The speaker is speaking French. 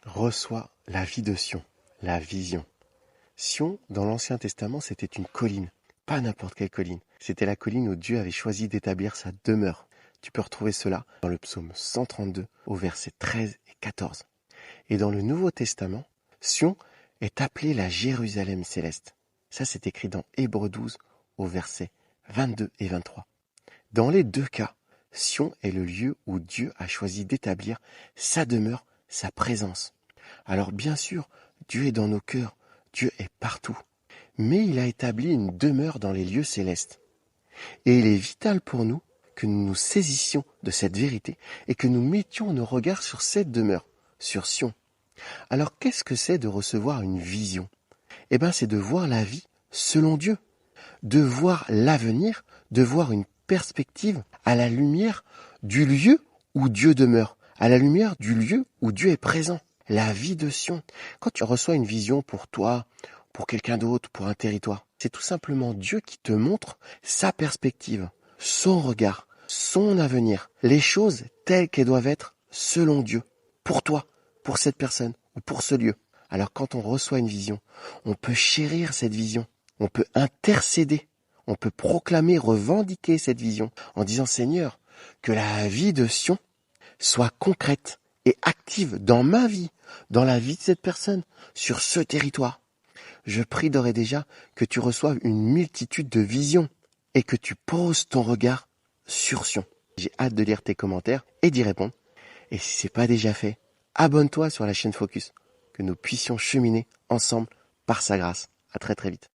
reçoit la vie de Sion, la vision. Sion, dans l'Ancien Testament, c'était une colline, pas n'importe quelle colline. C'était la colline où Dieu avait choisi d'établir sa demeure. Tu peux retrouver cela dans le psaume 132 au verset 13 et 14. Et dans le Nouveau Testament, Sion est appelée la Jérusalem céleste. Ça, c'est écrit dans Hébreux 12 au verset 22 et 23. Dans les deux cas, Sion est le lieu où Dieu a choisi d'établir sa demeure, sa présence. Alors bien sûr, Dieu est dans nos cœurs, Dieu est partout. Mais il a établi une demeure dans les lieux célestes. Et il est vital pour nous que nous nous saisissions de cette vérité et que nous mettions nos regards sur cette demeure, sur Sion. Alors qu'est-ce que c'est de recevoir une vision ? Eh bien c'est de voir la vie selon Dieu, de voir l'avenir, de voir une perspective à la lumière du lieu où Dieu demeure, à la lumière du lieu où Dieu est présent. La vie de Sion. Quand tu reçois une vision pour toi, pour quelqu'un d'autre, pour un territoire, c'est tout simplement Dieu qui te montre sa perspective, son regard, son avenir, les choses telles qu'elles doivent être selon Dieu, pour toi, pour cette personne ou pour ce lieu. Alors quand on reçoit une vision, on peut chérir cette vision, on peut intercéder, on peut proclamer, revendiquer cette vision en disant Seigneur, que la vie de Sion soit concrète et active dans ma vie, dans la vie de cette personne, sur ce territoire. Je prie d'ores et déjà que tu reçoives une multitude de visions et que tu poses ton regard sur Sion. J'ai hâte de lire tes commentaires et d'y répondre. Et si ce n'est pas déjà fait, abonne-toi sur la chaîne Focus, que nous puissions cheminer ensemble par sa grâce. À très très vite.